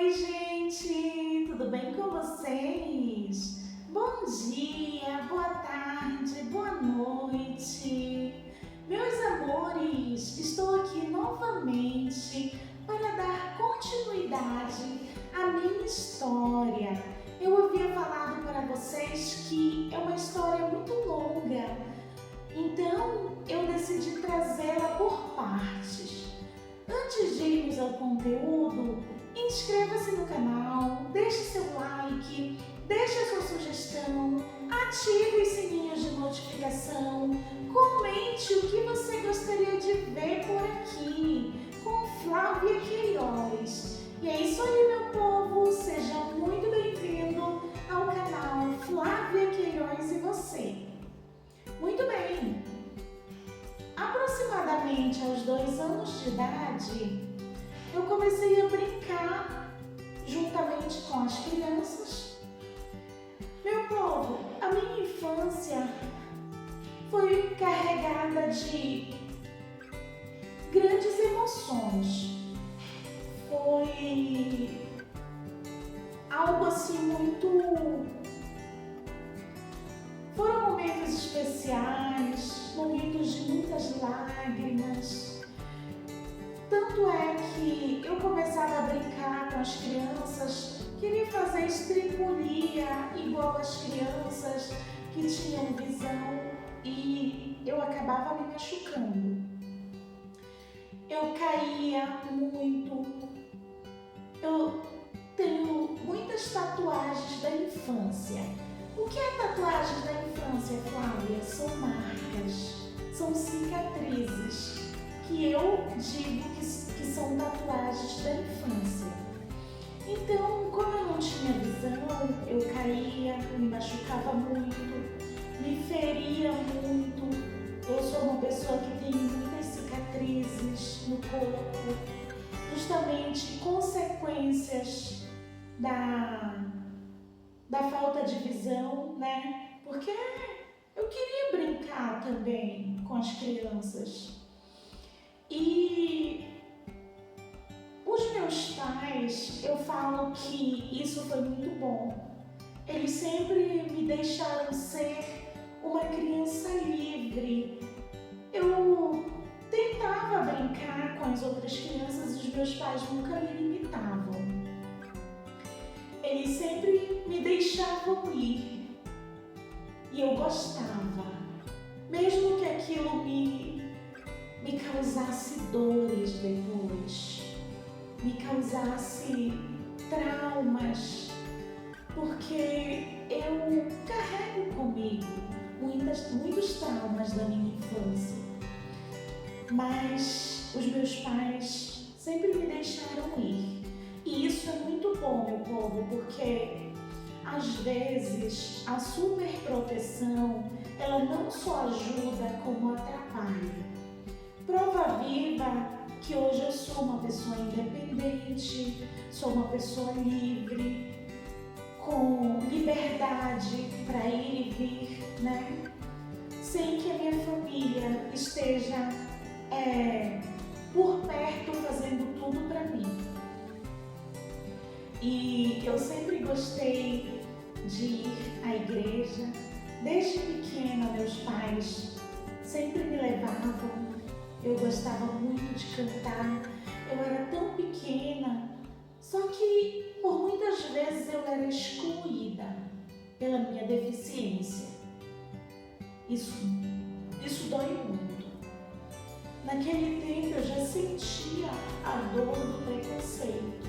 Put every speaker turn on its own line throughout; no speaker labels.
Oi, gente, tudo bem com vocês? Bom dia, boa tarde, boa noite. Meus amores, estou aqui novamente para dar continuidade à minha história. Eu havia falado para vocês que é uma história muito longa, então eu decidi trazê-la por partes. Antes de irmos ao conteúdo, inscreva-se no canal, deixe seu like, deixe a sua sugestão, ative os sininhos de notificação, comente o que você gostaria de ver por aqui com Flávia Queiroz. E é isso aí, meu povo, seja muito bem-vindo ao canal Flávia Queiroz e você. Muito bem, aproximadamente aos 2 anos de idade, eu comecei a brincar juntamente com as crianças. Meu povo, a minha infância foi carregada de grandes emoções. Foi algo assim Foram momentos especiais, momentos de muitas lágrimas. Tanto é que eu começava a brincar com as crianças, queria fazer estripulia igual as crianças que tinham visão e eu acabava me machucando. Eu caía muito. Eu tenho muitas tatuagens da infância. O que é tatuagens da infância, Flávia? São marcas, são cicatrizes que eu digo que são tatuagens da infância. Então, como eu não tinha visão, eu caía, me machucava muito, me feria muito. Eu sou uma pessoa que tem muitas cicatrizes no corpo, justamente consequências da falta de visão, né? Porque eu queria brincar também com as crianças. E os meus pais, eu falo que isso foi muito bom. Eles sempre me deixaram ser uma criança livre. Eu tentava brincar com as outras crianças e os meus pais nunca me limitavam. Eles sempre me deixavam ir. E eu gostava. Mesmo que aquilo me causasse dores depois, me causasse traumas, porque eu carrego comigo muitos traumas da minha infância. Mas os meus pais sempre me deixaram ir. E isso é muito bom, meu povo, porque às vezes a superproteção, ela não só ajuda como atrapalha. Prova viva que hoje eu sou uma pessoa independente, sou uma pessoa livre, com liberdade para ir e vir, né? Sem que a minha família esteja por perto fazendo tudo para mim. E eu sempre gostei de ir à igreja. Desde pequena, meus pais sempre me levavam. Eu gostava muito de cantar. Eu era tão pequena, só que por muitas vezes eu era excluída pela minha deficiência. Isso dói muito. Naquele tempo eu já sentia a dor do preconceito.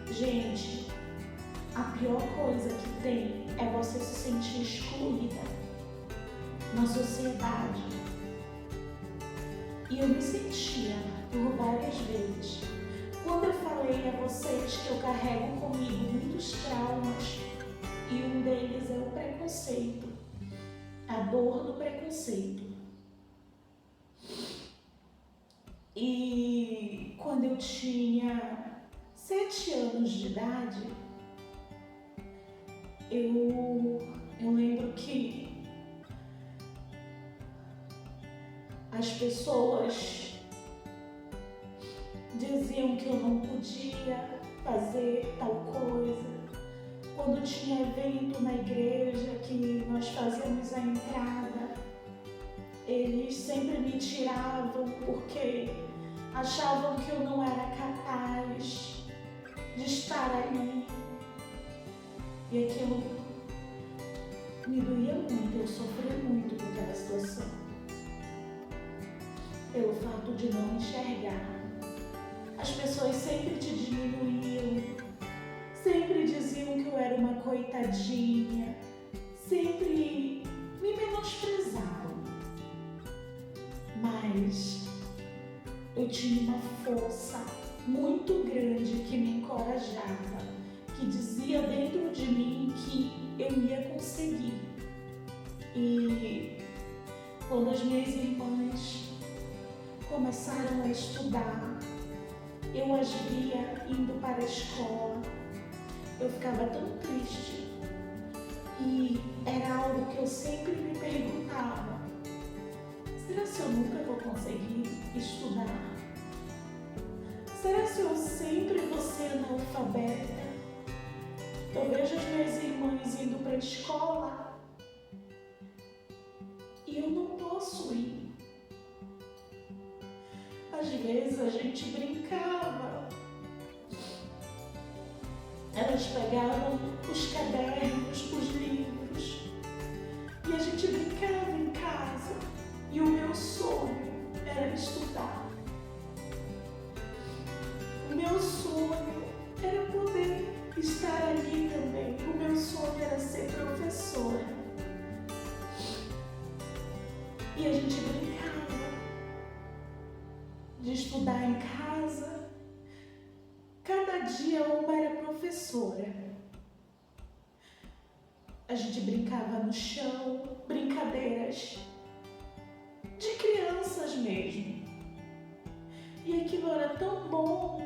Gente, a pior coisa que tem é você se sentir excluída na sociedade. E eu me sentia por várias vezes. Quando eu falei a vocês que eu carrego comigo muitos traumas, e um deles é o preconceito, a dor do preconceito. E quando eu tinha 7 anos de idade, eu lembro que as pessoas diziam que eu não podia fazer tal coisa. Quando tinha evento na igreja que nós fazíamos a entrada, eles sempre me tiravam porque achavam que eu não era capaz de estar ali. E aquilo me doía muito, eu sofri muito com aquela situação. Pelo fato de não enxergar. As pessoas sempre te diminuíam, sempre diziam que eu era uma coitadinha, sempre me menosprezavam. Mas eu tinha uma força muito grande que me encorajava, que dizia dentro de mim que eu ia conseguir. E quando as minhas irmãs começaram a estudar, eu as via indo para a escola, eu ficava tão triste. E era algo que eu sempre me perguntava: será que eu nunca vou conseguir estudar? Será que eu sempre vou ser analfabeta? Eu vejo as minhas irmãs indo para a escola e eu não posso ir. Às vezes a gente brincava. Elas pegavam os cadernos, os livros, e a gente brincava em casa. E o meu sonho era estudar. O meu sonho era poder estar ali também. O meu sonho era ser professora. E a gente brincava de estudar em casa. Cada dia uma era professora. A gente brincava no chão, brincadeiras de crianças mesmo. E aquilo era tão bom.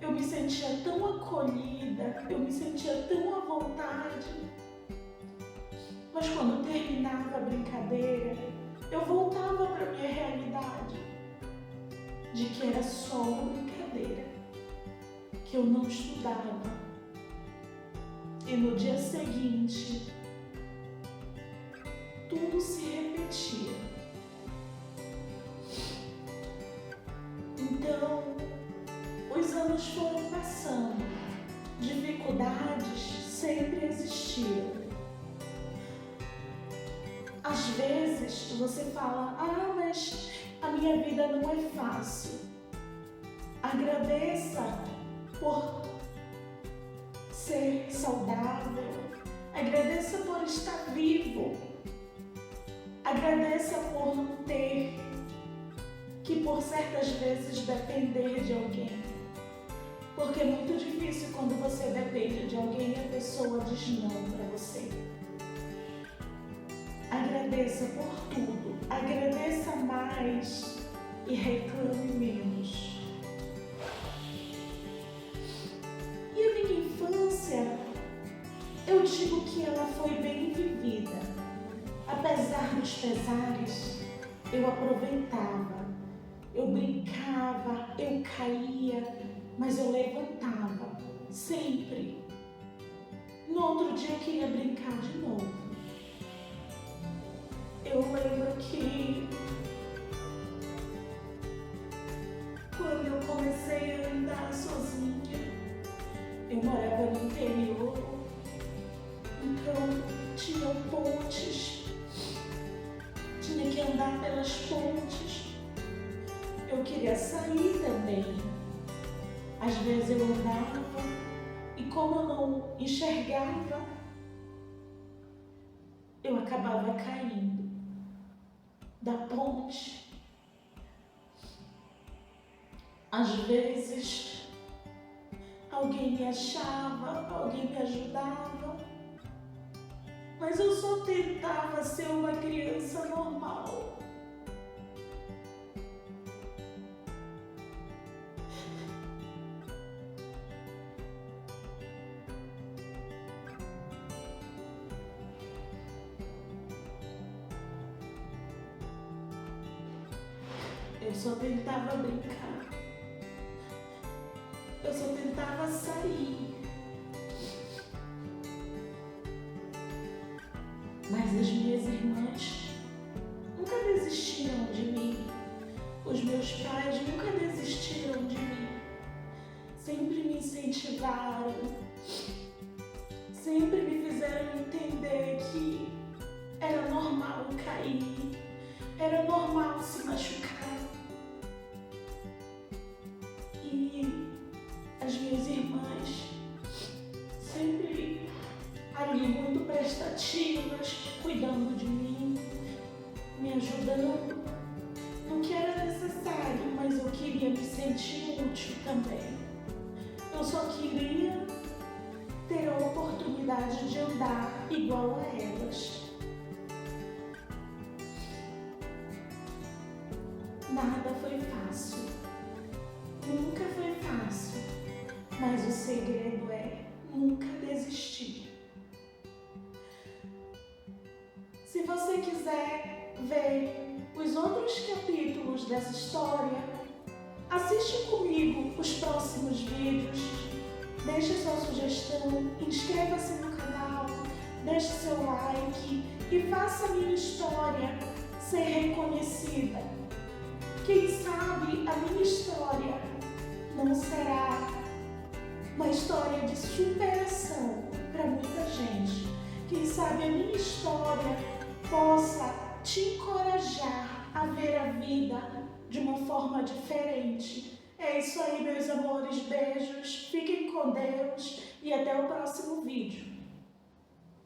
Eu me sentia tão acolhida, eu me sentia tão à vontade. Mas quando terminava a brincadeira, eu voltava para a minha realidade, de que era só uma brincadeira, que eu não estudava. E no dia seguinte, tudo se repetia. Então, os anos foram passando, dificuldades sempre existiam. Às vezes você fala: mas a minha vida não é fácil. Agradeça por ser saudável, agradeça por estar vivo, agradeça por não ter que por certas vezes depender de alguém. Porque é muito difícil quando você depende de alguém e a pessoa diz não para você. Agradeça por tudo, agradeça mais e reclame menos. E a minha infância, eu digo que ela foi bem vivida. Apesar dos pesares, eu aproveitava, eu brincava, eu caía, mas eu levantava, sempre. No outro dia eu queria brincar de novo. Eu lembro que quando eu comecei a andar sozinha, eu morava no interior, então tinham pontes, tinha que andar pelas pontes. Eu queria sair também. Às vezes eu andava e como eu não enxergava, eu acabava caindo da ponte. Às vezes alguém me achava, alguém me ajudava, mas eu só tentava ser uma criança normal. Eu só tentava brincar. sair. Mas as minhas irmãs nunca desistiram de mim. Os meus pais nunca desistiram de mim. Sempre me incentivaram. Sempre me fizeram entender que era normal cair. Era normal se machucar. E as minhas irmãs sempre ali muito prestativas, cuidando de mim, me ajudando no que era necessário, mas eu queria me sentir útil também. Eu só queria ter a oportunidade de andar igual a elas. Nada foi fácil, nunca foi fácil, mas o segredo é nunca desistir. Se você quiser ver os outros capítulos dessa história, assiste comigo os próximos vídeos, deixe sua sugestão, inscreva-se no canal, deixe seu like e faça a minha história ser reconhecida. Quem sabe a minha história não será uma história de superação para muita gente. Quem sabe a minha história possa te encorajar a ver a vida de uma forma diferente. É isso aí, meus amores. Beijos, fiquem com Deus e até o próximo vídeo.